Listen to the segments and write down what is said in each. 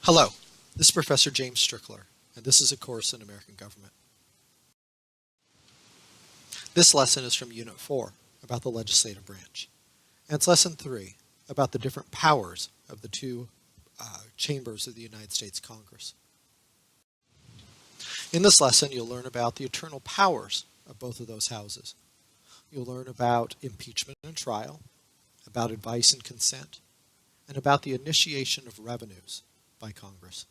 Hello, this is Professor James Strickler, and this is a course in American government. This lesson is from Unit 4, about the legislative branch, and it's Lesson 3, about the different powers of the two chambers of the United States Congress. In this lesson, you'll learn about the internal powers of both of those houses. You'll learn about impeachment and trial, about advice and consent, and about the initiation of revenues by Congress.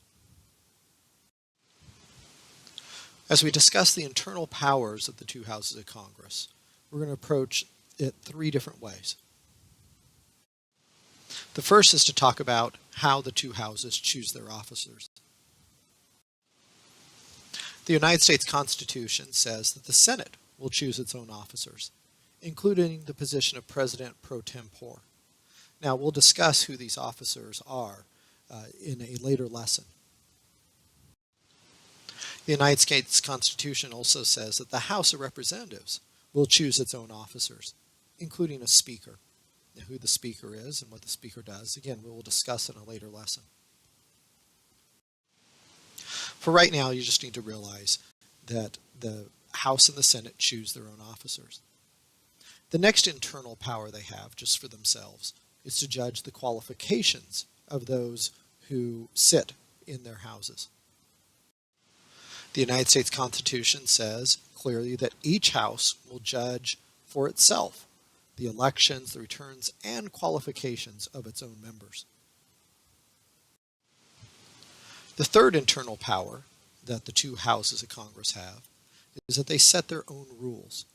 As we discuss the internal powers of the two houses of Congress, we're going to approach it three different ways. The first is to talk about how the two houses choose their officers. The United States Constitution says that the Senate will choose its own officers, including the position of President pro tempore. Now, we'll discuss who these officers are in a later lesson. The United States Constitution also says that the House of Representatives will choose its own officers, including a speaker. Now, who the speaker is and what the speaker does, again, we will discuss in a later lesson. For right now, you just need to realize that the House and the Senate choose their own officers. The next internal power they have, just for themselves, is to judge the qualifications of those who sit in their houses. The United States Constitution says clearly that each house will judge for itself the elections, the returns, and qualifications of its own members. The third internal power that the two houses of Congress have is that they set their own rules.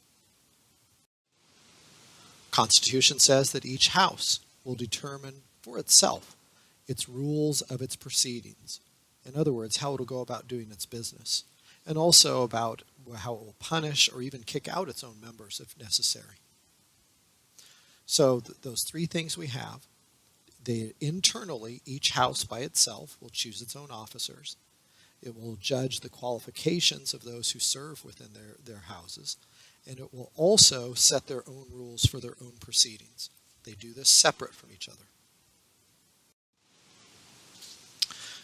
Constitution says that each house will determine for itself its rules of its proceedings. In other words, how it will go about doing its business, and also about how it will punish or even kick out its own members if necessary. So those three things we have. Internally, each house by itself will choose its own officers. It will judge the qualifications of those who serve within their houses, and it will also set their own rules for their own proceedings. They do this separate from each other.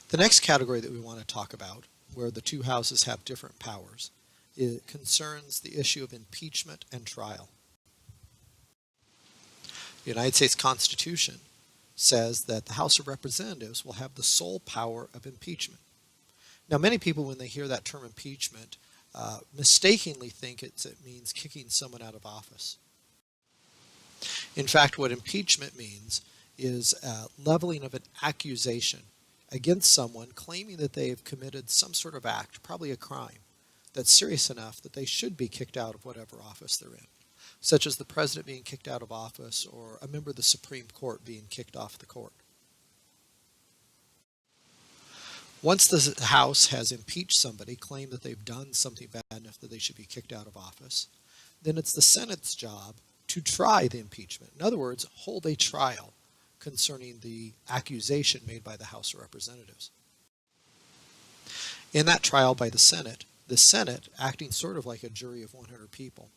The next category that we want to talk about, where the two houses have different powers, it concerns the issue of impeachment and trial. The United States Constitution says that the House of Representatives will have the sole power of impeachment. Now, many people, when they hear that term impeachment, mistakenly think it means kicking someone out of office. In fact, what impeachment means is leveling of an accusation against someone claiming that they have committed some sort of act, probably a crime, that's serious enough that they should be kicked out of whatever office they're in, such as the president being kicked out of office or a member of the Supreme Court being kicked off the court. Once the House has impeached somebody, claimed that they've done something bad enough that they should be kicked out of office, then it's the Senate's job to try the impeachment. In other words, hold a trial concerning the accusation made by the House of Representatives. In that trial by the Senate, acting sort of like a jury of 100 people,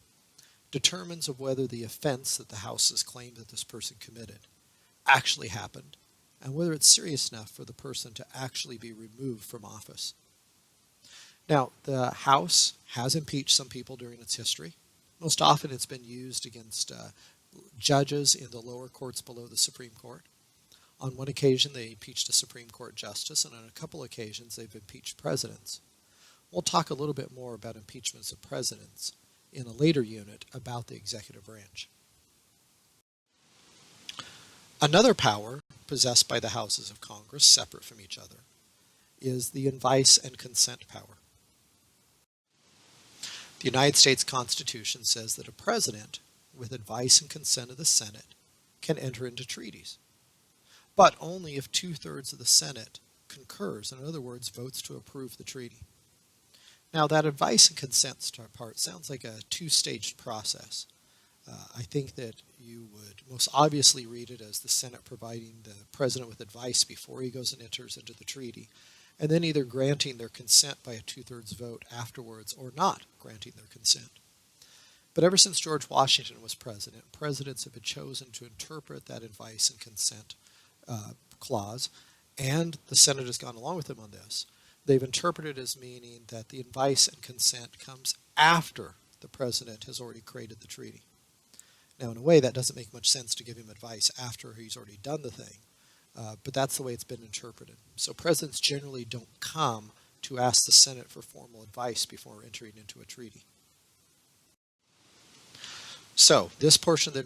determines of whether the offense that the House has claimed that this person committed actually happened, and whether it's serious enough for the person to actually be removed from office. Now, the House has impeached some people during its history. Most often it's been used against judges in the lower courts below the Supreme Court. On one occasion, they impeached a Supreme Court justice, and on a couple occasions, they've impeached presidents. We'll talk a little bit more about impeachments of presidents in a later unit about the executive branch. Another power possessed by the houses of Congress, separate from each other, is the advice and consent power. The United States Constitution says that a president, with advice and consent of the Senate, can enter into treaties, but only if 2/3 of the Senate concurs, in other words, votes to approve the treaty. Now, that advice and consent part sounds like a two-staged process. I think that you would most obviously read it as the Senate providing the president with advice before he goes and enters into the treaty, and then either granting their consent by a 2/3 vote afterwards or not granting their consent. But ever since George Washington was president, presidents have been chosen to interpret that advice and consent clause and the Senate has gone along with them on this, they've interpreted it as meaning that the advice and consent comes after the president has already created the treaty. Now, in a way, that doesn't make much sense to give him advice after he's already done the thing, but that's the way it's been interpreted. So presidents generally don't come to ask the Senate for formal advice before entering into a treaty. So this portion of the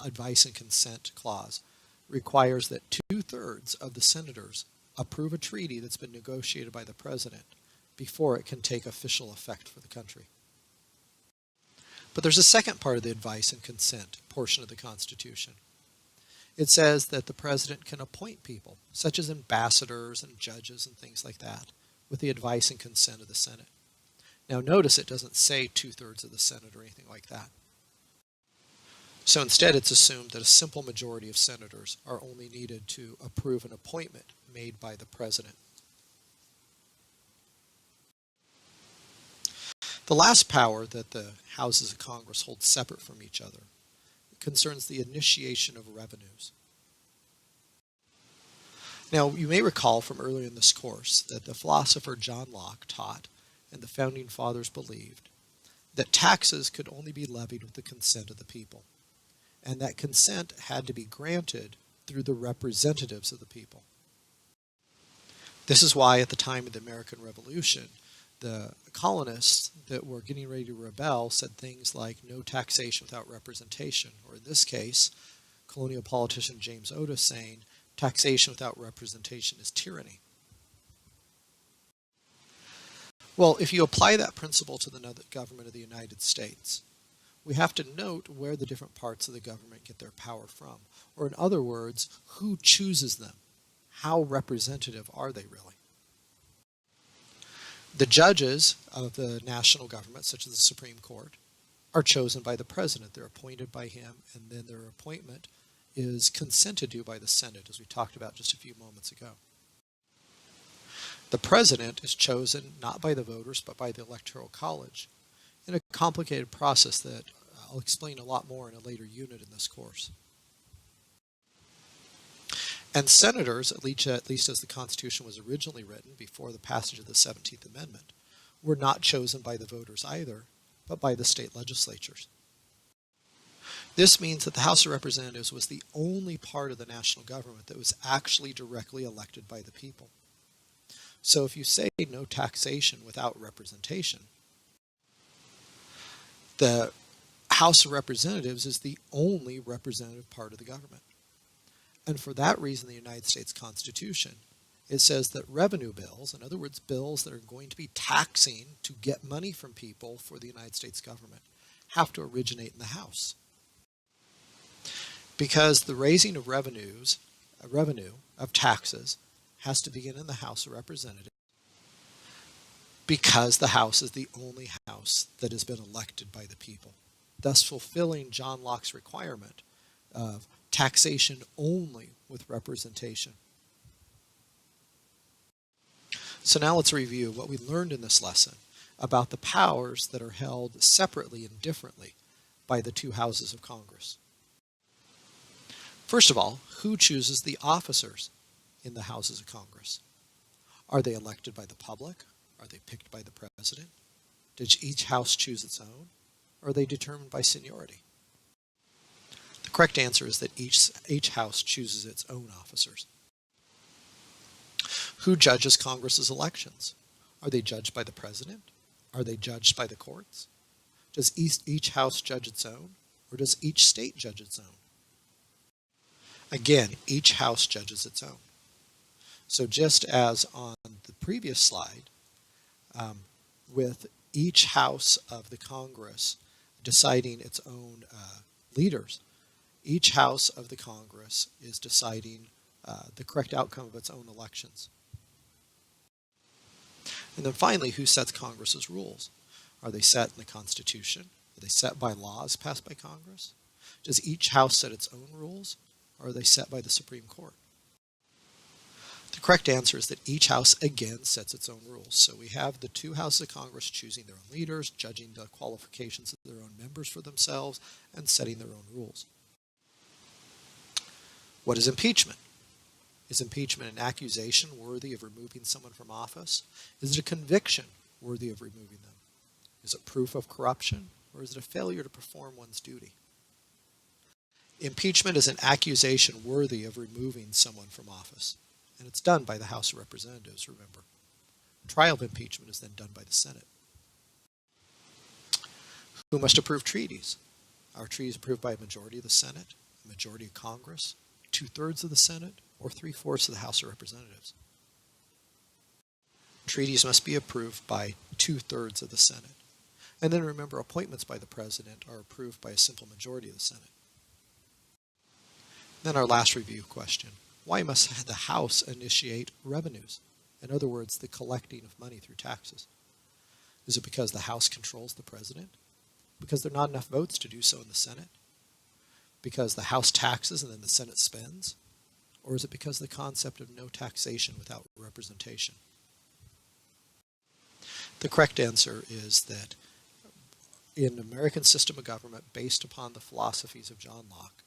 advice and consent clause requires that 2/3 of the senators approve a treaty that's been negotiated by the president before it can take official effect for the country. But there's a second part of the advice and consent portion of the Constitution. It says that the president can appoint people, such as ambassadors and judges and things like that, with the advice and consent of the Senate. Now notice it doesn't say 2/3 of the Senate or anything like that. So instead it's assumed that a simple majority of senators are only needed to approve an appointment made by the president. The last power that the houses of Congress hold separate from each other concerns the initiation of revenues. Now, you may recall from earlier in this course that the philosopher John Locke taught, and the founding fathers believed, that taxes could only be levied with the consent of the people, and that consent had to be granted through the representatives of the people. This is why at the time of the American Revolution, the colonists that were getting ready to rebel said things like no taxation without representation, or in this case, colonial politician James Otis saying taxation without representation is tyranny. Well, if you apply that principle to the government of the United States, we have to note where the different parts of the government get their power from, or in other words, who chooses them? How representative are they really? The judges of the national government, such as the Supreme Court, are chosen by the president. They're appointed by him, and then their appointment is consented to by the Senate, as we talked about just a few moments ago. The president is chosen not by the voters, but by the Electoral College, in a complicated process that I'll explain a lot more in a later unit in this course. And senators, at least as the Constitution was originally written before the passage of the 17th Amendment, were not chosen by the voters either, but by the state legislatures. This means that the House of Representatives was the only part of the national government that was actually directly elected by the people. So if you say no taxation without representation, the House of Representatives is the only representative part of the government. And for that reason, the United States Constitution, it says that revenue bills, in other words, bills that are going to be taxing to get money from people for the United States government, have to originate in the House. Because the raising of revenue of taxes has to begin in the House of Representatives, because the House is the only house that has been elected by the people, thus fulfilling John Locke's requirement of taxation only with representation. So now let's review what we learned in this lesson about the powers that are held separately and differently by the two houses of Congress. First of all, who chooses the officers in the houses of Congress? Are they elected by the public? Are they picked by the president? Does each house choose its own? Or are they determined by seniority? The correct answer is that each house chooses its own officers. Who judges Congress's elections? Are they judged by the president? Are they judged by the courts? Does each house judge its own? Or does each state judge its own? Again, each house judges its own. So just as on the previous slide, with each house of the Congress deciding its own leaders, each house of the Congress is deciding the correct outcome of its own elections. And then finally, who sets Congress's rules? Are they set in the Constitution? Are they set by laws passed by Congress? Does each house set its own rules, or are they set by the Supreme Court? The correct answer is that each house again sets its own rules. So we have the two houses of Congress choosing their own leaders, judging the qualifications of their own members for themselves, and setting their own rules. What is impeachment? Is impeachment an accusation worthy of removing someone from office? Is it a conviction worthy of removing them? Is it proof of corruption, or is it a failure to perform one's duty? Impeachment is an accusation worthy of removing someone from office, and it's done by the House of Representatives, remember. Trial of impeachment is then done by the Senate. Who must approve treaties? Are treaties approved by a majority of the Senate, a majority of Congress, 2/3 of the Senate, or 3/4 of the House of Representatives? Treaties must be approved by 2/3 of the Senate. And then remember, appointments by the President are approved by a simple majority of the Senate. Then our last review question. Why must the House initiate revenues? In other words, the collecting of money through taxes. Is it because the House controls the President? Because there are not enough votes to do so in the Senate? Because the House taxes and then the Senate spends? Or is it because of the concept of no taxation without representation? The correct answer is that in the American system of government based upon the philosophies of John Locke,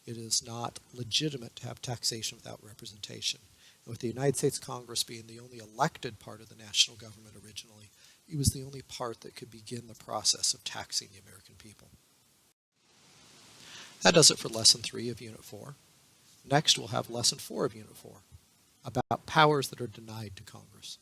it is not legitimate to have taxation without representation. And with the United States Congress being the only elected part of the national government originally, it was the only part that could begin the process of taxing the American people. That does it for Lesson 3 of Unit 4. Next, we'll have Lesson 4 of Unit 4 about powers that are denied to Congress.